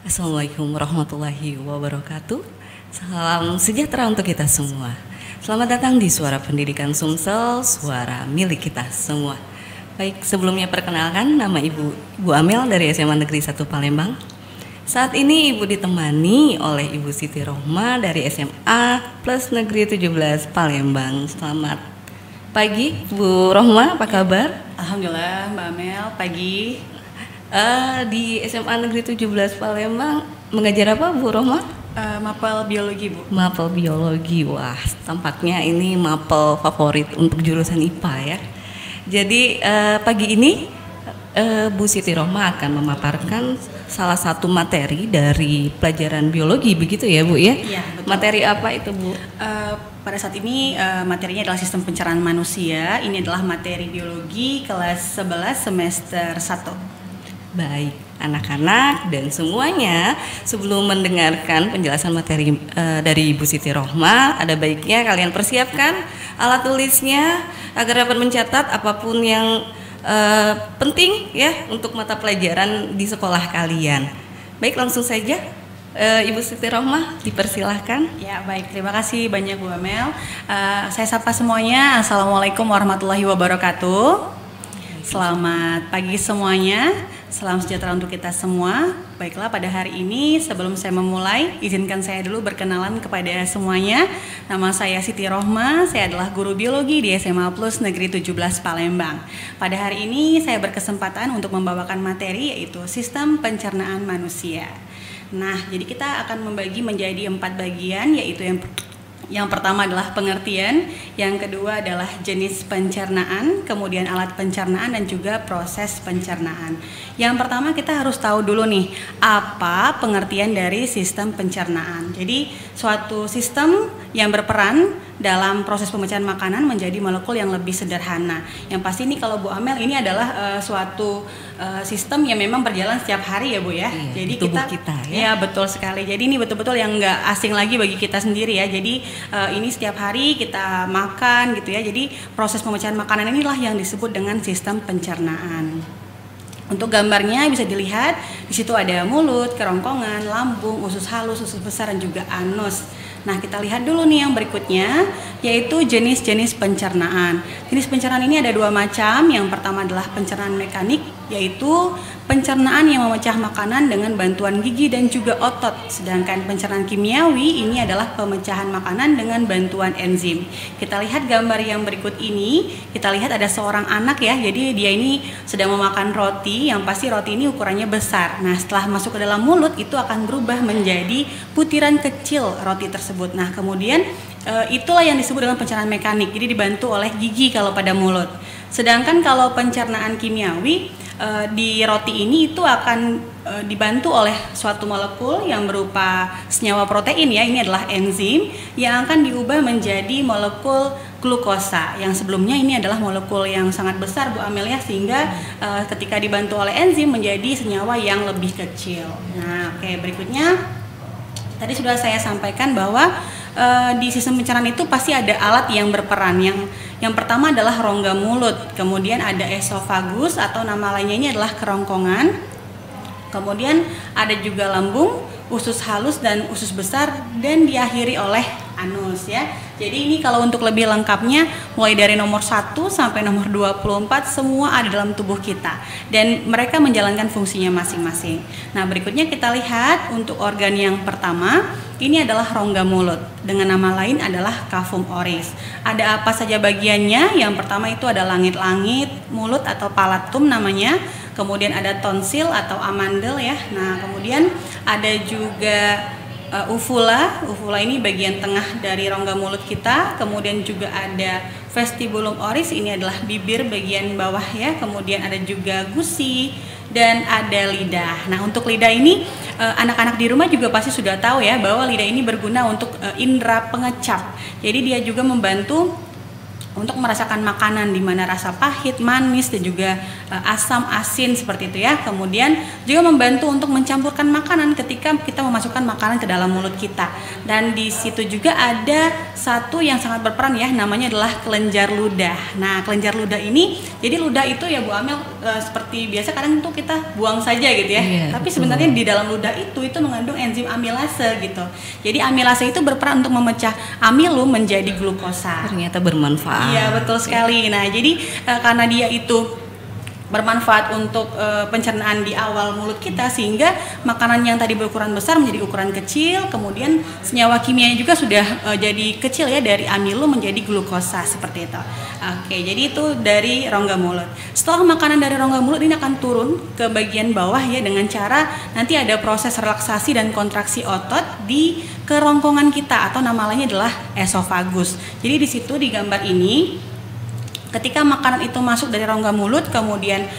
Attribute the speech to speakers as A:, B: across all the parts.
A: Assalamualaikum warahmatullahi wabarakatuh. Salam sejahtera untuk kita semua. Selamat datang di Suara Pendidikan Sumsel, suara milik kita semua. Baik, sebelumnya perkenalkan, nama Ibu Amel dari SMA Negeri 1 Palembang. Saat ini Ibu ditemani oleh Ibu Siti Rohma dari SMA Plus Negeri 17 Palembang. Selamat pagi Bu Rohma, apa kabar?
B: Alhamdulillah Mbak Amel, pagi.
A: Di SMA Negeri 17 Palembang mengajar apa Bu Rohma?
B: Mapel biologi Bu.
A: Mapel biologi, wah tampaknya ini mapel favorit untuk jurusan IPA ya. Jadi pagi ini Bu Siti Rohma akan memaparkan salah satu materi dari pelajaran biologi, begitu ya Bu ya?
B: Iya, betul.
A: Materi apa itu Bu?
B: Pada saat ini materinya adalah sistem pencernaan manusia. Ini adalah materi biologi kelas 11 semester 1.
A: Baik, anak-anak dan semuanya, sebelum mendengarkan penjelasan materi dari Ibu Siti Rohma, ada baiknya kalian persiapkan alat tulisnya agar dapat mencatat apapun yang penting ya untuk mata pelajaran di sekolah kalian. Baik, langsung saja Ibu Siti Rohma dipersilahkan.
B: Ya baik, terima kasih banyak Bu Amel. Saya sapa semuanya, Assalamualaikum warahmatullahi wabarakatuh. Selamat pagi semuanya. Salam sejahtera untuk kita semua. Baiklah, pada hari ini sebelum saya memulai, izinkan saya dulu berkenalan kepada semuanya. Nama saya Siti Rohma, saya adalah guru biologi di SMA Plus Negeri 17 Palembang. Pada hari ini saya berkesempatan untuk membawakan materi yaitu sistem pencernaan manusia. Nah, jadi kita akan membagi menjadi 4 bagian, yaitu yang pertama adalah pengertian, yang kedua adalah jenis pencernaan, kemudian alat pencernaan dan juga proses pencernaan. Yang pertama kita harus tahu dulu nih, apa pengertian dari sistem pencernaan. Jadi suatu sistem yang berperan dalam proses pemecahan makanan menjadi molekul yang lebih sederhana. Yang pasti ini kalau Bu Amel ini adalah suatu sistem yang memang berjalan setiap hari ya Bu ya.
A: Iya,
B: jadi
A: kita ya.
B: Ya betul sekali. Jadi ini betul-betul yang nggak asing lagi bagi kita sendiri ya. Jadi ini setiap hari kita makan gitu ya. Jadi proses pemecahan makanan inilah yang disebut dengan sistem pencernaan. Untuk gambarnya bisa dilihat di situ ada mulut, kerongkongan, lambung, usus halus, usus besar dan juga anus. Nah, kita lihat dulu nih yang berikutnya, yaitu jenis-jenis pencernaan. Jenis pencernaan ini ada 2 macam. Yang pertama adalah pencernaan mekanik, yaitu pencernaan yang memecah makanan dengan bantuan gigi dan juga otot. Sedangkan pencernaan kimiawi ini adalah pemecahan makanan dengan bantuan enzim. Kita lihat gambar yang berikut ini, kita lihat ada seorang anak ya, jadi dia ini sedang memakan roti, yang pasti roti ini ukurannya besar. Nah, setelah masuk ke dalam mulut itu akan berubah menjadi butiran kecil roti tersebut. Nah, kemudian itulah yang disebut dengan pencernaan mekanik, jadi dibantu oleh gigi kalau pada mulut. Sedangkan kalau pencernaan kimiawi di roti ini itu akan dibantu oleh suatu molekul yang berupa senyawa protein ya, ini adalah enzim yang akan diubah menjadi molekul glukosa, yang sebelumnya ini adalah molekul yang sangat besar Bu Amel ya, sehingga ketika dibantu oleh enzim menjadi senyawa yang lebih kecil. Nah, oke, berikutnya tadi sudah saya sampaikan bahwa di sistem pencernaan itu pasti ada alat yang berperan. Yang pertama adalah rongga mulut, kemudian ada esofagus atau nama lainnya ini adalah kerongkongan, kemudian ada juga lambung, usus halus dan usus besar, dan diakhiri oleh anus ya. Jadi ini kalau untuk lebih lengkapnya mulai dari nomor 1 sampai nomor 24 semua ada dalam tubuh kita dan mereka menjalankan fungsinya masing-masing. Nah, berikutnya kita lihat untuk organ yang pertama, ini adalah rongga mulut. Dengan nama lain adalah cavum oris. Ada apa saja bagiannya? Yang pertama itu ada langit-langit mulut atau palatum namanya. Kemudian ada tonsil atau amandel ya. Nah, kemudian ada juga uvula. Uvula ini bagian tengah dari rongga mulut kita. Kemudian juga ada vestibulum oris, ini adalah bibir bagian bawah ya. Kemudian ada juga gusi dan ada lidah. Nah, untuk lidah ini anak-anak di rumah juga pasti sudah tahu ya bahwa lidah ini berguna untuk indera pengecap. Jadi dia juga membantu untuk merasakan makanan di mana rasa pahit, manis dan juga asam, asin seperti itu ya. Kemudian juga membantu untuk mencampurkan makanan ketika kita memasukkan makanan ke dalam mulut kita. Dan di situ juga ada satu yang sangat berperan ya, namanya adalah kelenjar ludah. Nah, kelenjar ludah ini, jadi ludah itu ya Bu Amel seperti biasa kadang tuh kita buang saja gitu ya. Tapi sebenarnya di dalam ludah itu mengandung enzim amilase gitu. Jadi amilase itu berperan untuk memecah amilum menjadi glukosa.
A: Ternyata bermanfaat.
B: Iya betul sekali. Nah jadi karena dia itu bermanfaat untuk pencernaan di awal mulut kita, sehingga makanan yang tadi berukuran besar menjadi ukuran kecil, kemudian senyawa kimianya juga sudah jadi kecil ya, dari amilum menjadi glukosa seperti itu. Oke, jadi itu dari rongga mulut. Setelah makanan dari rongga mulut ini akan turun ke bagian bawah ya, dengan cara nanti ada proses relaksasi dan kontraksi otot di kerongkongan kita, atau nama lainnya adalah esofagus. Jadi di situ di gambar ini, ketika makanan itu masuk dari rongga mulut kemudian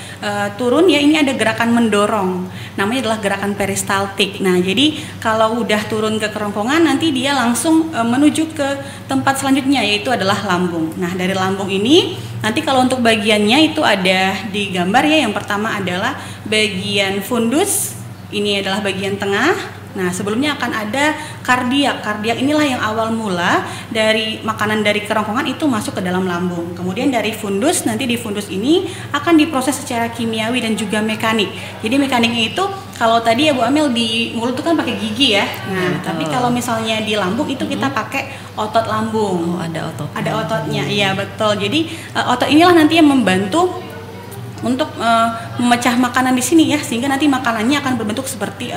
B: turun ya, ini ada gerakan mendorong, namanya adalah gerakan peristaltik. Nah jadi kalau udah turun ke kerongkongan, nanti dia langsung menuju ke tempat selanjutnya, yaitu adalah lambung. Nah dari lambung ini nanti kalau untuk bagiannya itu ada di gambar ya. Yang pertama adalah bagian fundus, ini adalah bagian tengah. Nah sebelumnya akan ada kardiak. Kardiak inilah yang awal mula dari makanan dari kerongkongan itu masuk ke dalam lambung. Kemudian dari fundus, nanti di fundus ini akan diproses secara kimiawi dan juga mekanik. Jadi mekaniknya itu kalau tadi ya Bu Amel di mulut itu kan pakai gigi ya. Nah tapi kalau misalnya di lambung itu kita pakai otot lambung.
A: Ada otot.
B: Ada ototnya, iya betul. Jadi otot inilah nanti yang membantu untuk memecah makanan di sini ya, sehingga nanti makanannya akan berbentuk seperti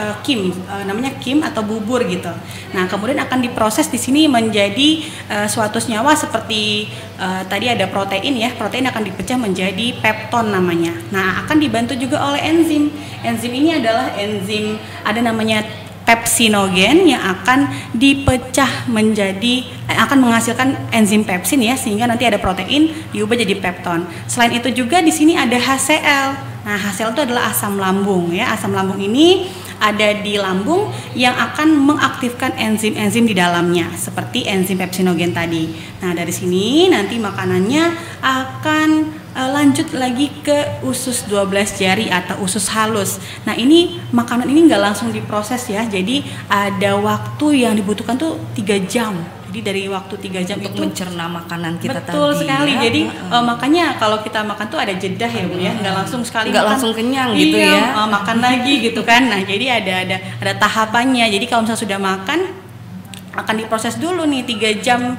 B: namanya kim atau bubur gitu. Nah kemudian akan diproses di sini menjadi suatu senyawa seperti tadi ada protein ya, protein akan dipecah menjadi pepton namanya. Nah akan dibantu juga oleh enzim. Enzim ini adalah enzim ada namanya pepsinogen yang akan dipecah menjadi akan menghasilkan enzim pepsin ya, sehingga nanti ada protein diubah jadi pepton. Selain itu juga di sini ada HCl. Nah, HCl itu adalah asam lambung ya. Asam lambung ini ada di lambung yang akan mengaktifkan enzim-enzim di dalamnya seperti enzim pepsinogen tadi. Nah, dari sini nanti makanannya akan lanjut lagi ke usus 12 jari atau usus halus. Nah ini makanan ini nggak langsung diproses ya, jadi ada waktu yang dibutuhkan tuh 3 jam. Jadi dari waktu 3 jam
A: untuk
B: itu
A: mencerna makanan kita tadi.
B: Betul sekali.
A: Ya?
B: Jadi makanya kalau kita makan tuh ada jeda ya Bu ya, nggak langsung sekali
A: nggak
B: makan,
A: langsung kenyang gitu ya.
B: Makan lagi gitu kan. Nah jadi ada tahapannya. Jadi kalau misalnya sudah makan akan diproses dulu nih 3 jam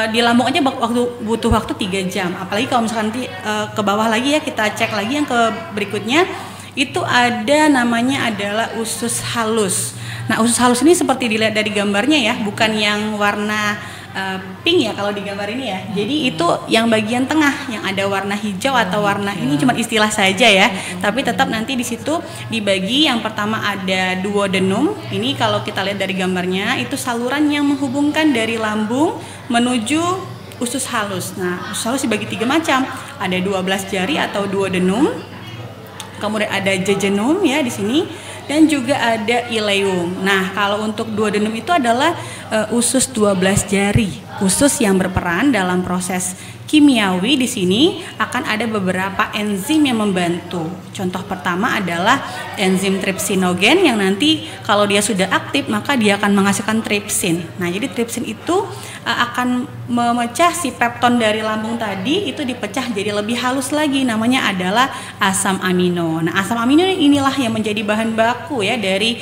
B: di lambung aja butuh waktu 3 jam. Apalagi kalau misalkan nanti ke bawah lagi ya, kita cek lagi yang ke berikutnya itu ada namanya adalah usus halus. Nah usus halus ini seperti dilihat dari gambarnya ya, bukan yang warna pink ya kalau di gambar ini ya. Jadi itu yang bagian tengah yang ada warna hijau atau warna ini cuma istilah saja ya. Tapi tetap nanti di situ dibagi. Yang pertama ada duodenum. Ini kalau kita lihat dari gambarnya itu saluran yang menghubungkan dari lambung menuju usus halus. Nah, usus halus dibagi 3 macam. Ada 12 jari atau duodenum. Kemudian ada jejunum ya di sini. Dan juga ada ileum. Nah, kalau untuk duodenum itu adalah usus 12 jari, usus yang berperan dalam proses kimiawi. Di sini akan ada beberapa enzim yang membantu. Contoh pertama adalah enzim trypsinogen yang nanti kalau dia sudah aktif maka dia akan menghasilkan tripsin. Nah, jadi tripsin itu akan memecah si pepton dari lambung tadi, itu dipecah jadi lebih halus lagi, namanya adalah asam amino. Nah, asam amino inilah yang menjadi bahan baku ya dari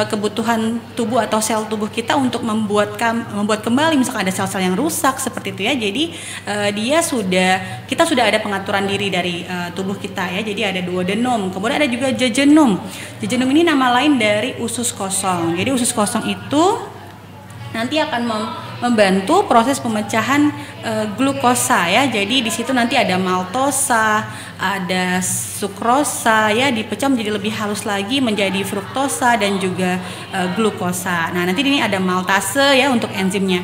B: kebutuhan tubuh atau sel tubuh kita untuk membuat kembali misalkan ada sel-sel yang rusak seperti itu ya. Jadi kita sudah ada pengaturan diri dari tubuh kita ya. Jadi ada duodenum, kemudian ada juga jejunum. Jejunum ini nama lain dari usus kosong. Jadi usus kosong itu nanti akan membantu proses pemecahan glukosa ya. Jadi di situ nanti ada maltosa, ada sukrosa ya, dipecah menjadi lebih halus lagi menjadi fruktosa dan juga glukosa. Nah, nanti ini ada maltase ya untuk enzimnya.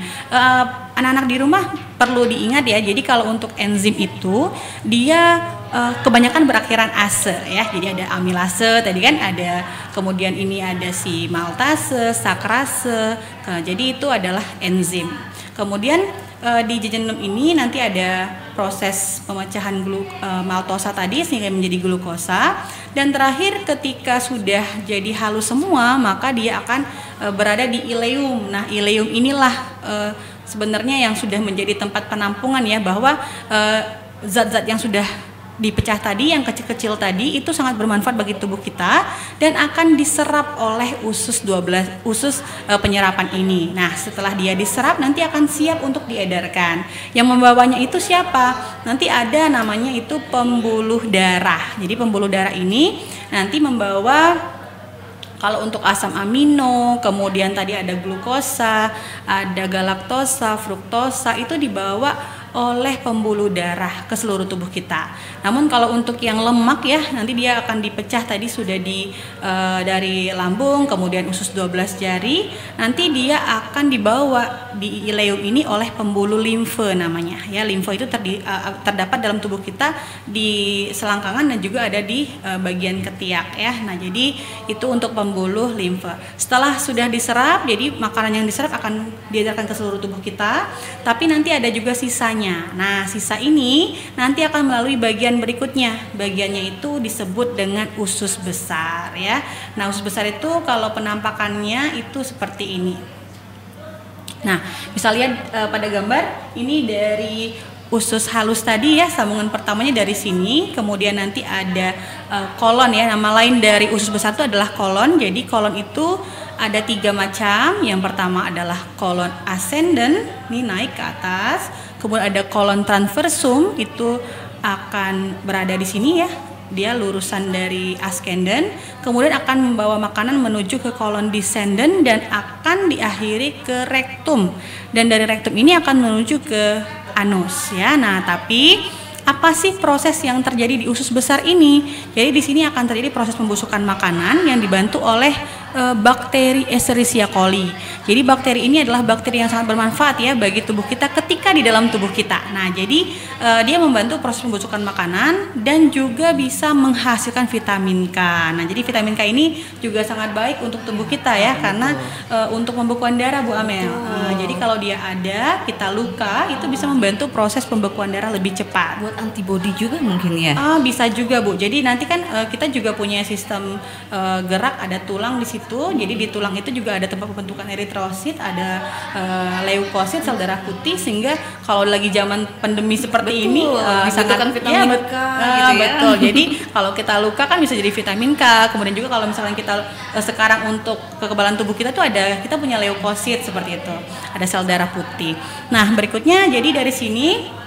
B: Anak-anak di rumah perlu diingat ya. Jadi kalau untuk enzim itu dia kebanyakan berakhiran ase ya. Jadi ada amilase tadi kan ada, kemudian ini ada si maltase, sakrase. Jadi itu adalah enzim. Kemudian di jejunum ini nanti ada proses pemecahan maltosa tadi sehingga menjadi glukosa. Dan terakhir ketika sudah jadi halus semua, maka dia akan berada di ileum. Nah, ileum inilah sebenarnya yang sudah menjadi tempat penampungan ya, bahwa zat-zat yang sudah dipecah tadi, yang kecil-kecil tadi itu sangat bermanfaat bagi tubuh kita dan akan diserap oleh usus penyerapan ini. Nah, setelah dia diserap nanti akan siap untuk diedarkan. Yang membawanya itu siapa? Nanti ada namanya itu pembuluh darah. Jadi pembuluh darah ini nanti membawa, kalau untuk asam amino, kemudian tadi ada glukosa, ada galaktosa, fruktosa, itu dibawa oleh pembuluh darah ke seluruh tubuh kita. Namun kalau untuk yang lemak ya, nanti dia akan dipecah tadi sudah dari lambung, kemudian usus 12 jari, nanti dia akan dibawa di ileum ini oleh pembuluh limfe namanya. Ya, limfe itu terdapat dalam tubuh kita di selangkangan dan juga ada di bagian ketiak ya. Nah, jadi itu untuk pembuluh limfe. Setelah sudah diserap, jadi makanan yang diserap akan diedarkan ke seluruh tubuh kita, tapi nanti ada juga sisanya. Nah, sisa ini nanti akan melalui bagian berikutnya. Bagiannya itu disebut dengan usus besar ya. Nah, usus besar itu kalau penampakannya itu seperti ini. Nah, bisa lihat pada gambar ini dari usus halus tadi ya, sambungan pertamanya dari sini, kemudian nanti ada kolon ya. Nama lain dari usus besar itu adalah kolon. Jadi kolon itu ada 3 macam. Yang pertama adalah kolon ascendant, ini naik ke atas. Kemudian ada kolon transversum, itu akan berada di sini ya. Dia lurusan dari ascendant, kemudian akan membawa makanan menuju ke kolon descendant dan akan diakhiri ke rektum. Dan dari rektum ini akan menuju ke anus ya. Nah, tapi apa sih proses yang terjadi di usus besar ini? Jadi di sini akan terjadi proses pembusukan makanan yang dibantu oleh bakteri Escherichia coli. Jadi bakteri ini adalah bakteri yang sangat bermanfaat ya bagi tubuh kita ketika di dalam tubuh kita. Nah, jadi dia membantu proses pembusukan makanan dan juga bisa menghasilkan vitamin K. Nah, jadi vitamin K ini juga sangat baik untuk tubuh kita ya, karena untuk pembekuan darah Bu Amel. Jadi kalau dia ada, kita luka, itu bisa membantu proses pembekuan darah lebih cepat.
A: Buat antibodi juga mungkin ya?
B: Bisa juga Bu. Jadi nanti kan kita juga punya sistem gerak, ada tulang di situ. Jadi di tulang itu juga ada tempat pembentukan eritrosit, ada leukosit, sel darah putih, sehingga kalau lagi zaman pandemi seperti ini
A: sangat vitamin K gitu ya.
B: Betul. Jadi kalau kita luka kan bisa jadi vitamin K. Kemudian juga kalau misalnya kita sekarang untuk kekebalan tubuh kita tuh kita punya leukosit seperti itu. Ada sel darah putih. Nah, berikutnya jadi dari sini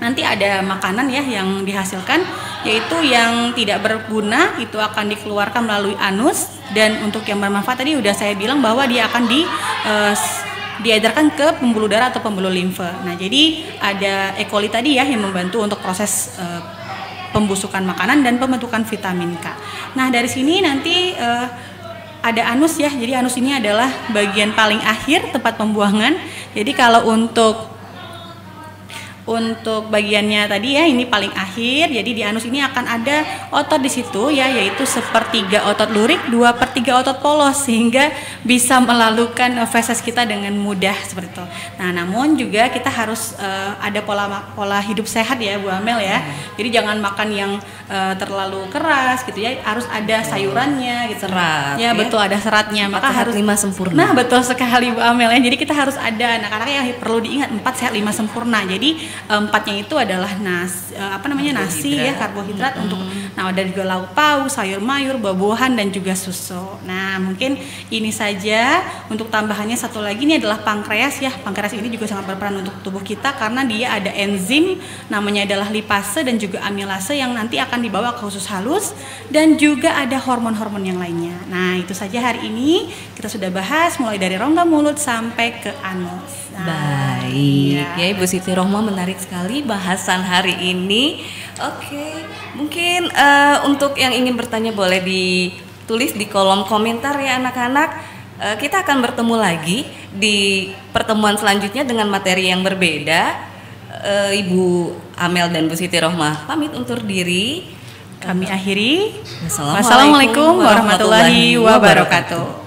B: nanti ada makanan ya yang dihasilkan, yaitu yang tidak berguna itu akan dikeluarkan melalui anus, dan untuk yang bermanfaat tadi udah saya bilang bahwa dia akan diedarkan ke pembuluh darah atau pembuluh limfe. Nah, jadi ada E. coli tadi ya yang membantu untuk proses pembusukan makanan dan pembentukan vitamin K. Nah, dari sini nanti ada anus ya. Jadi anus ini adalah bagian paling akhir tempat pembuangan. Jadi kalau untuk bagiannya tadi ya, ini paling akhir. Jadi di anus ini akan ada otot di situ ya, yaitu 1/3 otot lurik, 2/3 otot polos, sehingga bisa melalukan feses kita dengan mudah seperti itu. Nah, namun juga kita harus ada pola hidup sehat ya Bu Amel ya. Jadi jangan makan yang terlalu keras gitu ya. Harus ada sayurannya gitu.
A: Serat.
B: Ya, betul, ada seratnya. Maka harus
A: 5 sempurna.
B: Nah, betul sekali Bu Amel ya. Jadi kita harus ada anak-anak yang perlu diingat 4 sehat 5 sempurna. Jadi 4-nya itu adalah nasi ya, karbohidrat untuk ada juga lauk pauk, sayur mayur, buah-buahan dan juga susu. Nah, mungkin ini saja. Untuk tambahannya satu lagi, ini adalah pankreas ya. Pankreas ini juga sangat berperan untuk tubuh kita karena dia ada enzim namanya adalah lipase dan juga amilase yang nanti akan dibawa ke usus halus, dan juga ada hormon-hormon yang lainnya. Nah, itu saja hari ini kita sudah bahas mulai dari rongga mulut sampai ke anus.
A: Baik, ya Ibu Siti Rohmah, menarik sekali bahasan hari ini. Oke, mungkin untuk yang ingin bertanya boleh ditulis di kolom komentar ya anak-anak. Kita akan bertemu lagi di pertemuan selanjutnya dengan materi yang berbeda. Ibu Amel dan Bu Siti Rohmah pamit undur diri.
B: Kami akhiri.
A: Wassalamualaikum warahmatullahi wabarakatuh.